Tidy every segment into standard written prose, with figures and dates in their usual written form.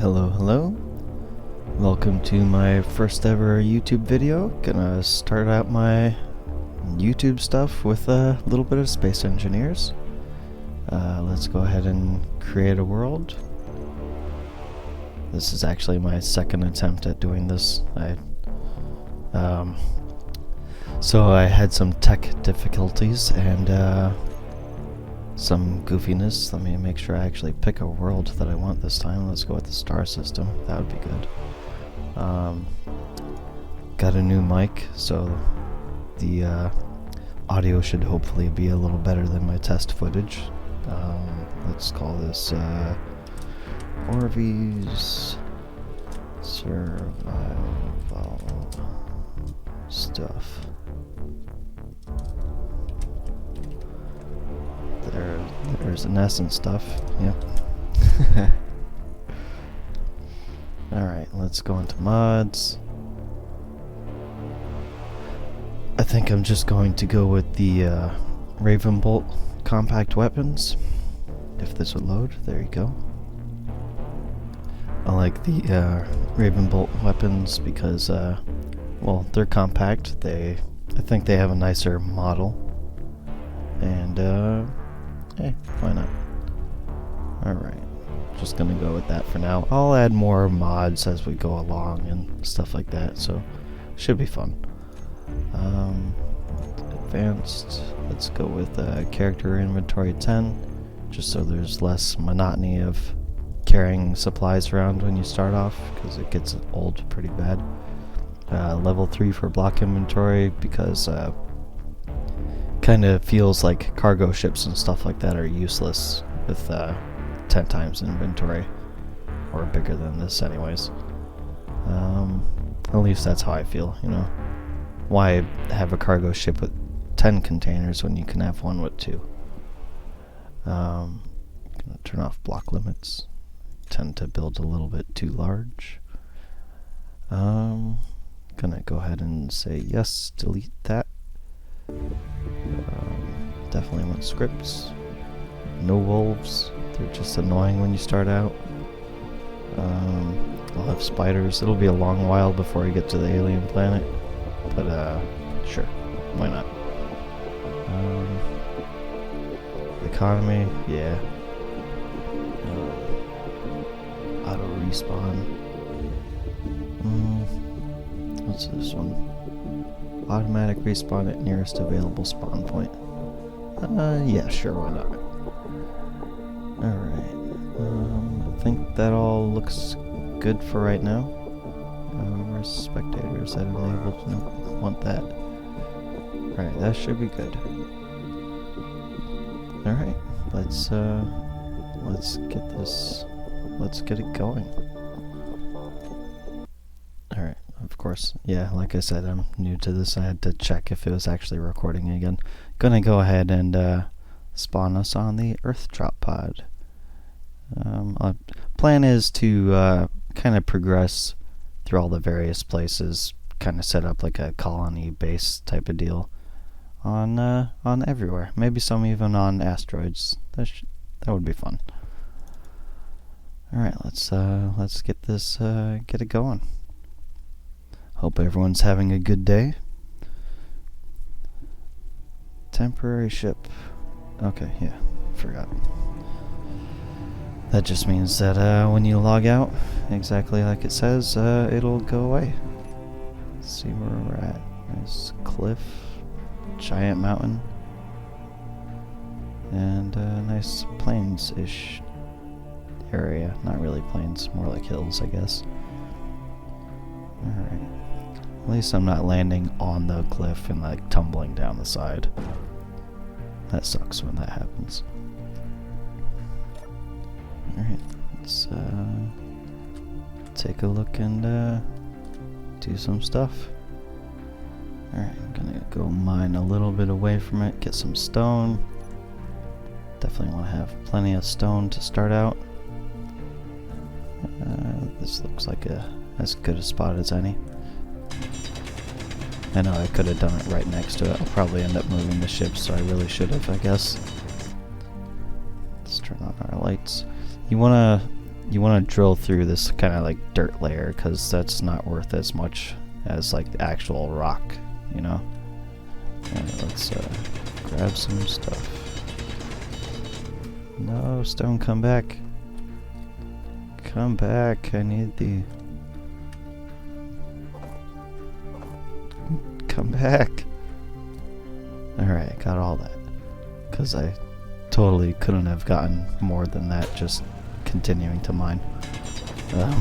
Hello, hello. Welcome to my first ever YouTube video. Gonna start out my YouTube stuff with a little bit of Space Engineers. Let's go ahead and create a world. This is actually my second attempt at doing this. So I had some tech difficulties and some goofiness. Let me make sure I actually pick a world that I want this time. Let's go with the star system. That would be good. Got a new mic, so the audio should hopefully be a little better than my test footage. Let's call this Orvishana survival stuff. There's an essence stuff. Yep. Alright, let's go into mods. I think I'm just going to go with the Ravenbolt compact weapons. If this would load, there you go. I like the Ravenbolt weapons because, well, they're compact. I think they have a nicer model. And, hey, why not? Alright, just gonna go with that for now. I'll add more mods as we go along and stuff like that, so should be fun. Advanced, let's go with character inventory 10, just so there's less monotony of carrying supplies around when you start off, because it gets old pretty bad. Level 3 for block inventory, because kind of feels like cargo ships and stuff like that are useless with 10 times inventory, or bigger than this anyways. At least that's how I feel, you know. Why have a cargo ship with 10 containers when you can have one with 2? Gonna turn off block limits. Tend to build a little bit too large. Gonna go ahead and say yes, delete that. Definitely want scripts. No wolves, they're just annoying when you start out. I'll have spiders. It'll be a long while before you get to the alien planet, but sure, why not? Economy, yeah. Auto respawn. What's this one? Automatic respawn at nearest available spawn point. Yeah, sure, why not? Alright, I think that all looks good for right now. Where's spectators? I enabled, no, want that. Alright, that should be good. Alright, let's get it going. Alright, of course, yeah, like I said, I'm new to this. I had to check if it was actually recording again. Gonna go ahead and spawn us on the Earth drop pod. Plan is to kind of progress through all the various places, kind of set up like a colony base type of deal on everywhere. Maybe some even on asteroids. That would be fun. All right, let's get this get it going. Hope everyone's having a good day. Temporary ship. Okay, yeah, forgot. That just means that when you log out, exactly like it says, it'll go away. Let's see where we're at. There's a cliff, giant mountain, and a nice plains-ish area. Not really plains, more like hills, I guess. Alright. At least I'm not landing on the cliff and like tumbling down the side. That sucks when that happens. Alright, let's take a look and do some stuff. Alright, I'm gonna go mine a little bit away from it, get some stone. Definitely want to have plenty of stone to start out. This looks like as good a spot as any. I know I could have done it right next to it. I'll probably end up moving the ship, so I really should have, I guess. Let's turn on our lights. You want to you want to drill through this kind of like dirt layer, because that's not worth as much as like the actual rock, you know. Alright, let's grab some stuff. No, stone, come back. Come back, I need the... Come back. Alright, got all that. Because I totally couldn't have gotten more than that just continuing to mine. Alright,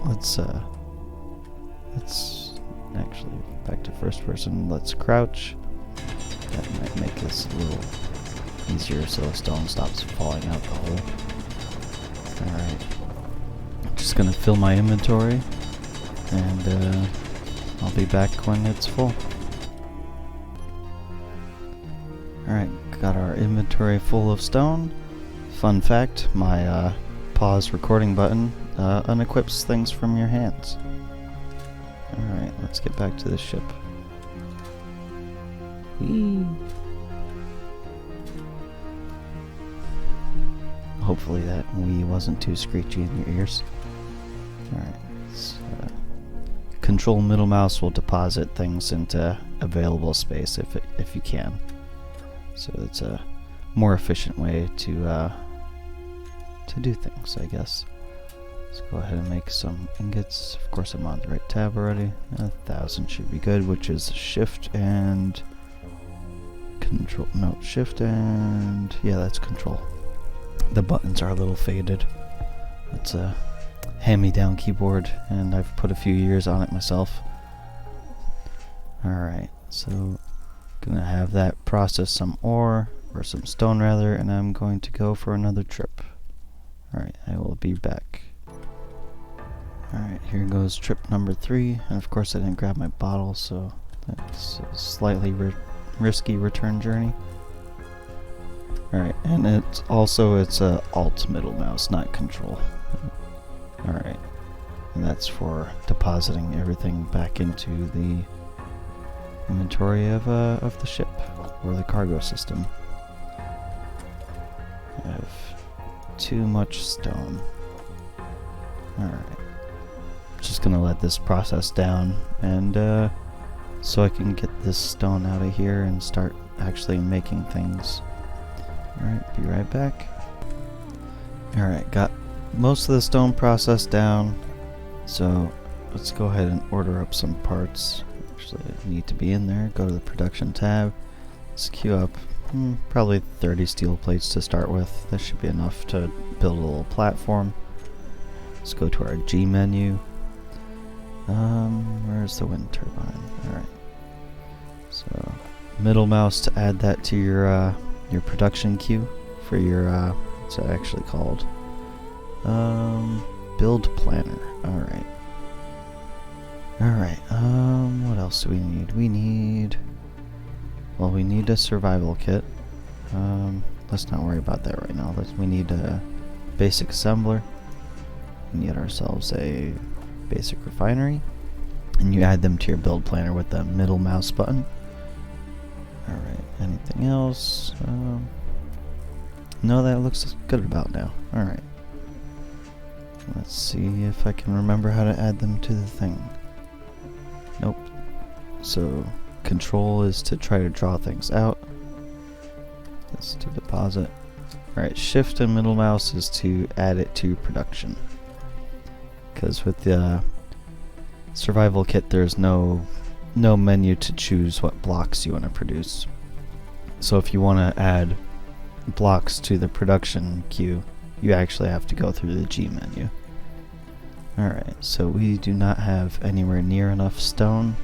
let's actually back to first person. Let's crouch. That might make this a little easier so the stone stops falling out the hole. Alright. I'm just gonna fill my inventory and I'll be back when it's full. Alright, got our inventory full of stone. Fun fact, my pause recording button unequips things from your hands. Alright, let's get back to the ship. Whee! Hopefully that wee wasn't too screechy in your ears. Alright, let's, control middle mouse will deposit things into available space if you can. So it's a more efficient way to do things, I guess. Let's go ahead and make some ingots. Of course, I'm on the right tab already. 1,000 should be good, which is shift and control. No, shift and yeah, that's control. The buttons are a little faded. It's a hand-me-down keyboard, and I've put a few years on it myself. Alright, so gonna have that process some ore, or some stone rather, and I'm going to go for another trip. Alright, I will be back. Alright, here goes trip number 3, and of course I didn't grab my bottle, so that's a slightly risky return journey. Alright, and it's a alt middle mouse, not control. Alright, and that's for depositing everything back into the inventory of the ship, or the cargo system. I have too much stone. Alright, just gonna let this process down, and so I can get this stone out of here and start actually making things. Alright, be right back. Alright, got most of the stone processed down, so let's go ahead and order up some parts. Actually, I need to be in there. Go to the production tab. Let's queue up probably 30 steel plates to start with. That should be enough to build a little platform. Let's go to our G menu. Where's the wind turbine? Alright. So, middle mouse to add that to your production queue for your, what's that actually called? Build planner. Alright. Alright, what else do we need? We need a survival kit. Let's not worry about that right now. We need a basic assembler. We need ourselves a basic refinery. And you add them to your build planner with the middle mouse button. Alright, anything else? No, that looks good about now. Alright. Let's see if I can remember how to add them to the thing. Nope. So, control is to try to draw things out. This to deposit. Alright, shift and middle mouse is to add it to production. Because with the survival kit, there's no menu to choose what blocks you want to produce. So if you want to add blocks to the production queue, you actually have to go through the G menu. Alright, so we do not have anywhere near enough stone.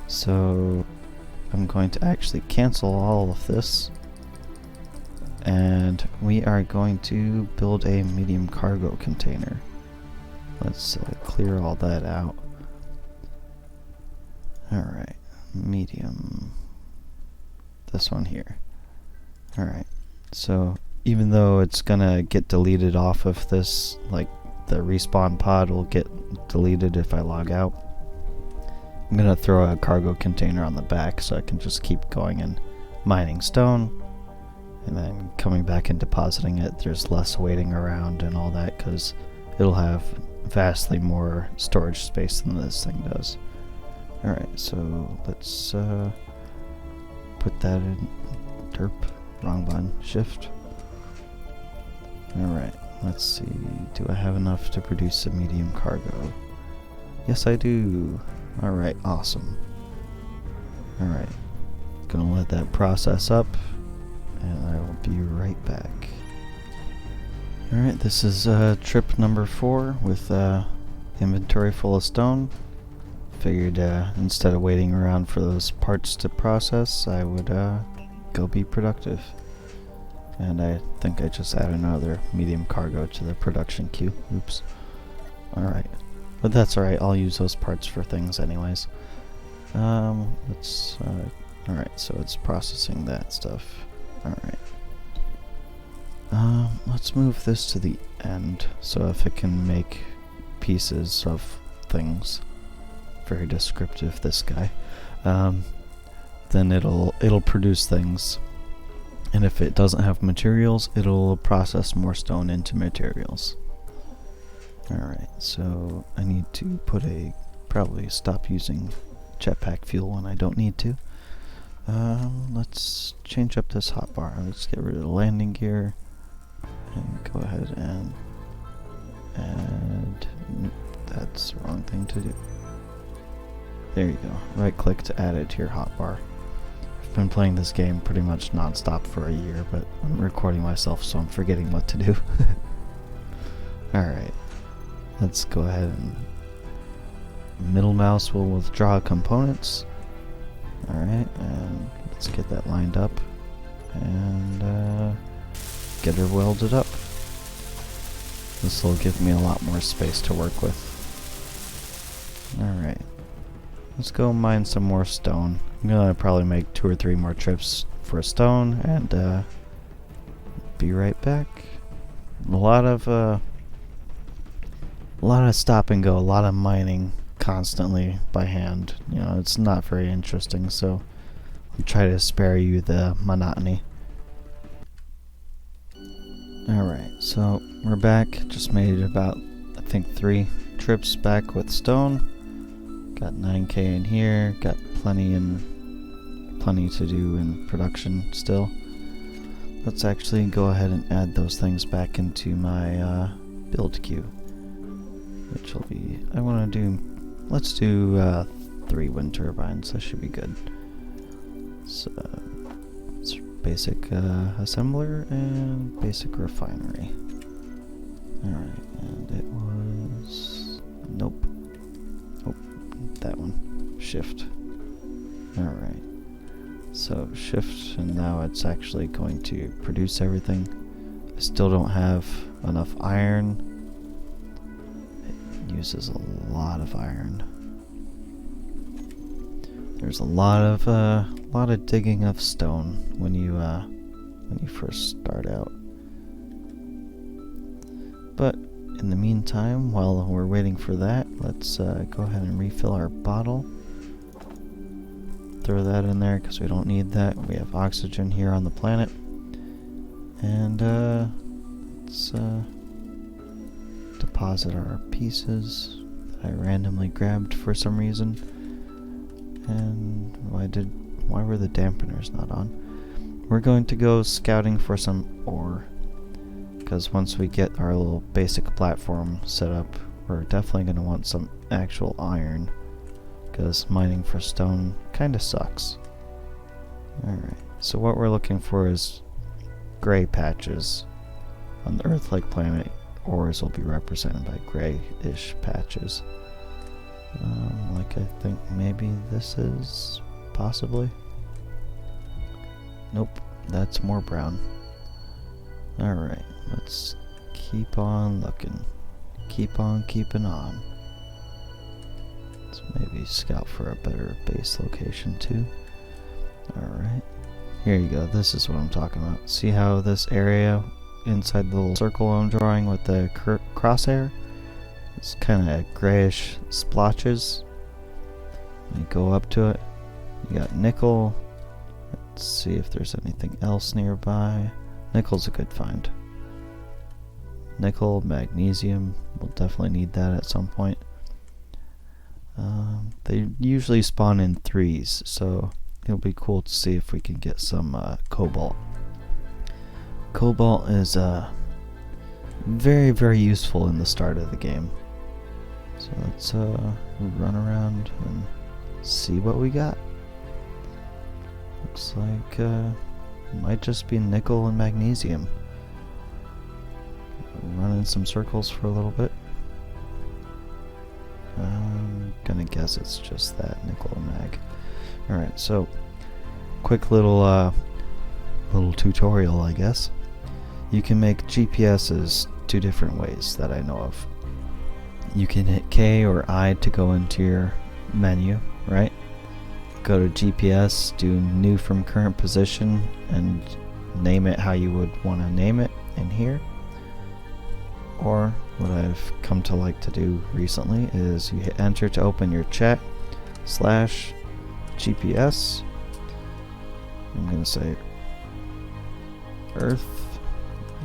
So I'm going to actually cancel all of this. And we are going to build a medium cargo container. Let's clear all that out. Alright, medium. This one here. Alright, so even though it's gonna get deleted off of this, like the respawn pod will get deleted if I log out, I'm gonna throw a cargo container on the back so I can just keep going and mining stone and then coming back and depositing it, there's less waiting around and all that, because it'll have vastly more storage space than this thing does. Alright, so let's put that in. Derp. Wrong button. Shift. Alright, let's see. Do I have enough to produce a medium cargo? Yes, I do. Alright, awesome. Alright. Gonna let that process up, and I will be right back. Alright, this is trip number 4 with inventory full of stone. Figured instead of waiting around for those parts to process, I would go be productive. And I think I just added another medium cargo to the production queue. Oops. Alright. But that's alright, I'll use those parts for things anyways. Alright, so it's processing that stuff. Alright. Let's move this to the end, so if it can make pieces of things. Very descriptive, this guy. Then it'll produce things, and if it doesn't have materials, it'll process more stone into materials. Alright, so I need to probably stop using jetpack fuel when I don't need to. Let's change up this hotbar. Let's get rid of the landing gear and go ahead and add. Nope, that's the wrong thing to do. There you go. Right click to add it to your hotbar. I've been playing this game pretty much non-stop for a year, but I'm recording myself, so I'm forgetting what to do. Alright, let's go ahead and middle mouse will withdraw components. Alright, and let's get that lined up and get her welded up. This will give me a lot more space to work with. Alright, let's go mine some more stone. I'm gonna probably make 2 or 3 more trips for stone and be right back. A lot of stop and go, a lot of mining constantly by hand. You know, it's not very interesting, so I'll try to spare you the monotony. Alright, so we're back. Just made about, I think, 3 trips back with stone. Got 9k in here, got plenty to do in production still. Let's actually go ahead and add those things back into my build queue, which will be, let's do 3 wind turbines. That should be good. So it's basic assembler and basic refinery. Alright, and it was, nope, that one, shift. Alright, so shift, and now it's actually going to produce everything. I still don't have enough iron. It uses a lot of iron. There's a lot of digging of stone when you first start out. But in the meantime, while we're waiting for that, let's go ahead and refill our bottle. Throw that in there because we don't need that. We have oxygen here on the planet. And let's deposit our pieces that I randomly grabbed for some reason. And why were the dampeners not on? We're going to go scouting for some ore, because once we get our little basic platform set up, we're definitely going to want some actual iron, because mining for stone kind of sucks. Alright, so what we're looking for is gray patches. On the Earth-like planet, ores will be represented by grayish patches. Like I think maybe this is, possibly. Nope, that's more brown. Alright, let's keep on looking. Keep on keeping on. Let's maybe scout for a better base location too. Alright, here you go, this is what I'm talking about. See how this area inside the little circle I'm drawing with the crosshair? It's kind of grayish splotches. You go up to it, you got nickel, Let's see if there's anything else nearby. Nickel's a good find. Nickel, magnesium, we'll definitely need that at some point. They usually spawn in threes, so it'll be cool to see if we can get some cobalt. Cobalt is very, very useful in the start of the game. So let's run around and see what we got. Looks like it might just be nickel and magnesium. Run in some circles for a little bit. I'm gonna guess it's just that, nickel and mag. Alright, so quick little tutorial, I guess. You can make GPSs two different ways that I know of. You can hit K or I to go into your menu, right? Go to GPS, do new from current position, and name it how you would want to name it in here. Or what I've come to like to do recently is you hit enter to open your chat /GPS. I'm going to say Earth,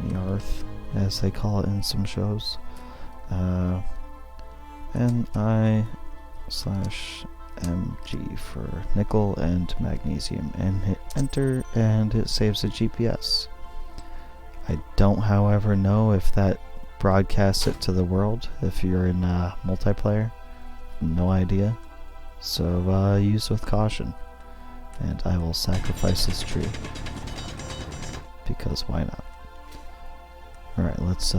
the Earth, as they call it in some shows. NI/MG for nickel and magnesium, and hit enter, and it saves the GPS. I don't, however, know if that broadcasts it to the world if you're in multiplayer. No idea. So use with caution. And I will sacrifice this tree. Because why not? Alright, let's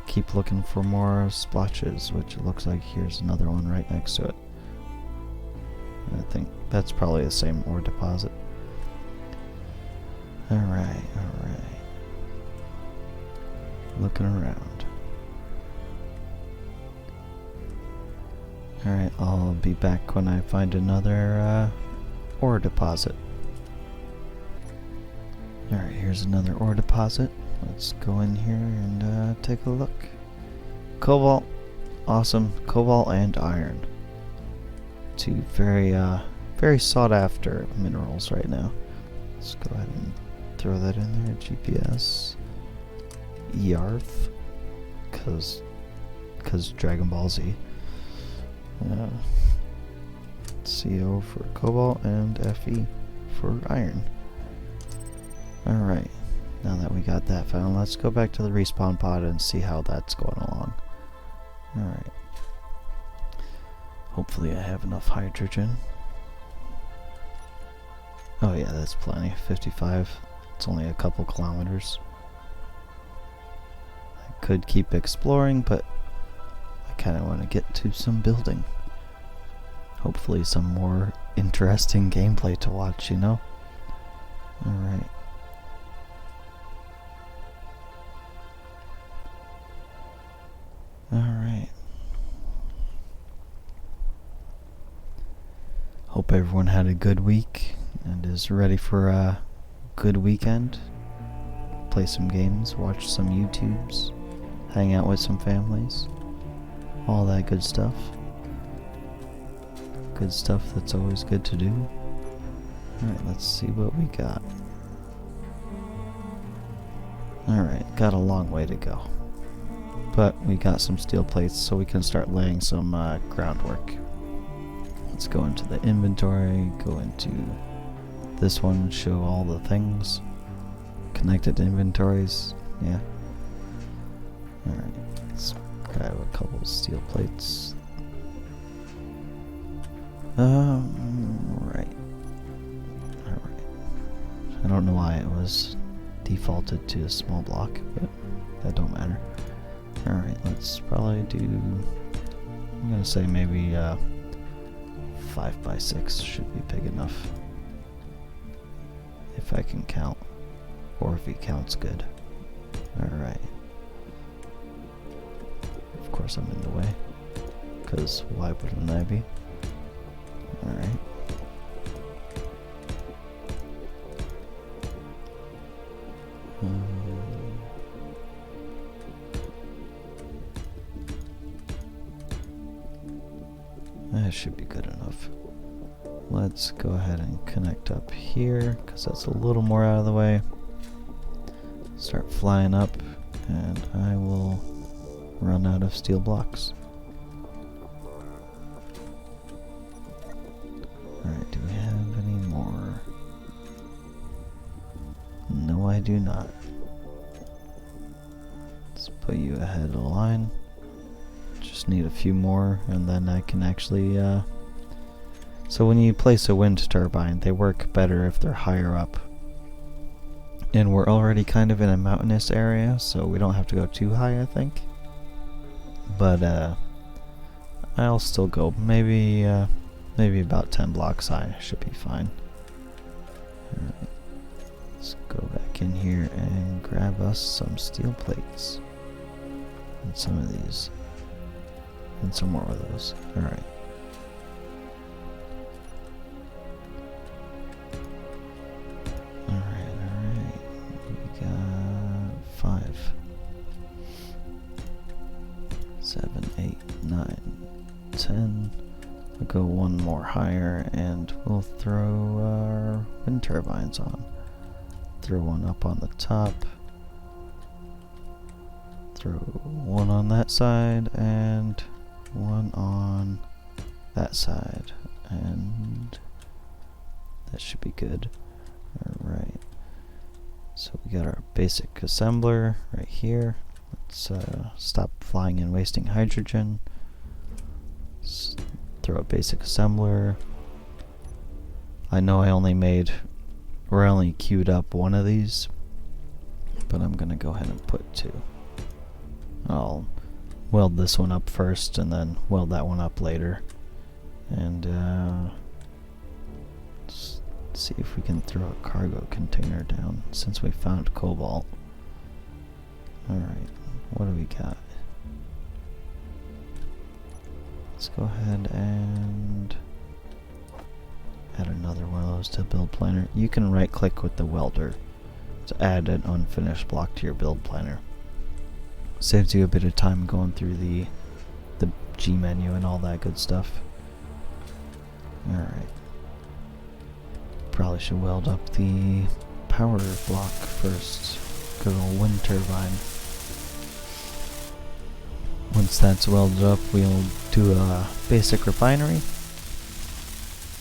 keep looking for more splotches, which it looks like here's another one right next to it. I think that's probably the same ore deposit. Alright. Looking around. Alright, I'll be back when I find another ore deposit. Alright, here's another ore deposit. Let's go in here and take a look. Cobalt. Awesome. Cobalt and iron. Two very sought after minerals right now. Let's go ahead and throw that in there. GPS. Yarth. Cause Dragon Ball Z. CO for cobalt and Fe for iron. Alright, now that we got that found, let's go back to the respawn pod and see how that's going along. Alright. Hopefully I have enough hydrogen. Oh yeah, that's plenty. 55. It's only a couple kilometers. I could keep exploring, but I kind of want to get to some building. Hopefully some more interesting gameplay to watch, you know? Alright. Alright. Hope everyone had a good week and is ready for a good weekend. Play some games, watch some YouTubes, hang out with some families. All that good stuff. Good stuff that's always good to do. Alright, let's see what we got. Alright, got a long way to go. But we got some steel plates, so we can start laying some groundwork. Let's go into the inventory, go into this one, show all the things. Connected inventories, yeah. Alright, let's grab a couple of steel plates. Right. Alright. I don't know why it was defaulted to a small block, but that don't matter. Alright, let's probably do, I'm gonna say maybe 5x6 should be big enough. If I can count, or if he counts good. Alright. Of course I'm in the way, because why wouldn't I be? Alright. That should be good enough. let's go ahead and connect up here, because that's a little more out of the way. Start flying up, and I will run out of steel blocks. Alright, do we have any more? No, I do not. Let's put you ahead of the line. Just need a few more, and then I can actually, so when you place a wind turbine, they work better if they're higher up. And we're already kind of in a mountainous area, so we don't have to go too high, I think. But, I'll still go maybe about 10 blocks high. Should be fine. Alright. Let's go back in here and grab us some steel plates. And some of these. And some more of those. Alright. Alright. We got 5, 7, 8, 9, 10. We'll go one more higher and we'll throw our wind turbines on. Throw one up on the top. Throw one on that side and one on that side. And that should be good. Alright. So we got our basic assembler right here. Let's stop flying and wasting hydrogen. Throw a basic assembler. I know we're only queued up one of these, but I'm gonna go ahead and put 2. I'll weld this one up first and then weld that one up later. And let's see if we can throw a cargo container down since we found cobalt. Alright, what do we got? Let's go ahead and add another one of those to build planner. You can right click with the welder to add an unfinished block to your build planner. Saves you a bit of time going through the G menu and all that good stuff. Alright. Probably should weld up the power block first. Good old wind turbine. Once that's welded up, we'll do a basic refinery.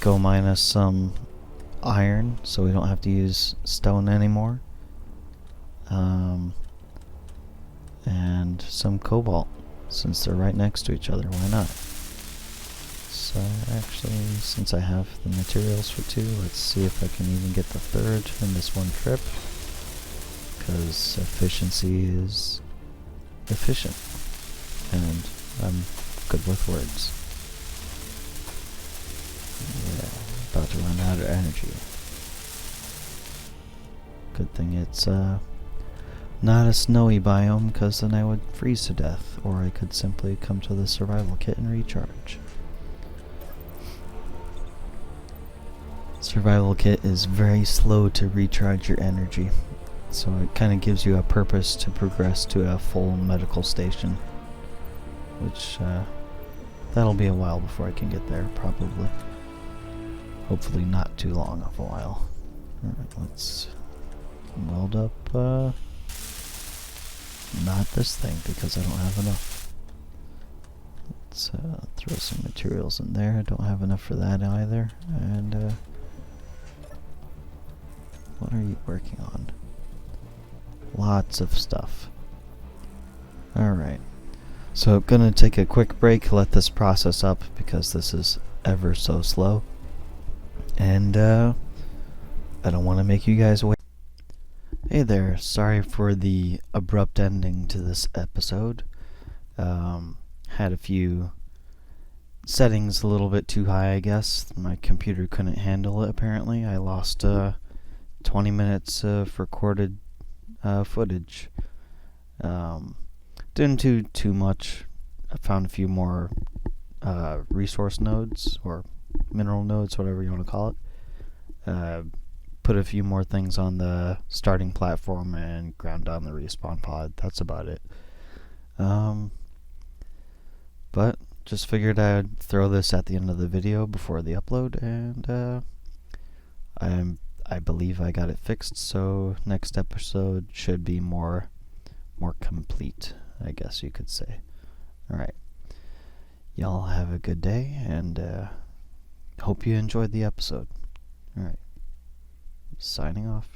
Go mine us some iron so we don't have to use stone anymore. And some cobalt, since they're right next to each other, why not? So actually, since I have the materials for 2, let's see if I can even get the 3rd in this one trip. Because efficiency is efficient. And I'm good with words. Yeah, about to run out of energy. Good thing it's not a snowy biome, because then I would freeze to death, or I could simply come to the survival kit and recharge. Survival kit is very slow to recharge your energy, so it kind of gives you a purpose to progress to a full medical station, which that'll be a while before I can get there, probably. Hopefully not too long of a while. Alright, let's weld up not this thing, because I don't have enough. Let's throw some materials in there. I don't have enough for that either. And what are you working on? Lots of stuff. Alright. So I'm gonna take a quick break, let this process up, because this is ever so slow. And I don't want to make you guys wait. Hey there, sorry for the abrupt ending to this episode. Had a few settings a little bit too high, I guess. My computer couldn't handle it, apparently. I lost 20 minutes of recorded footage. Didn't do too much. I found a few more resource nodes, or mineral nodes, whatever you want to call it. Put a few more things on the starting platform and ground down the respawn pod. That's about it. But just figured I'd throw this at the end of the video before the upload, and I believe I got it fixed, so next episode should be more complete, I guess you could say. Alright. Y'all have a good day, and hope you enjoyed the episode. Alright. Signing off.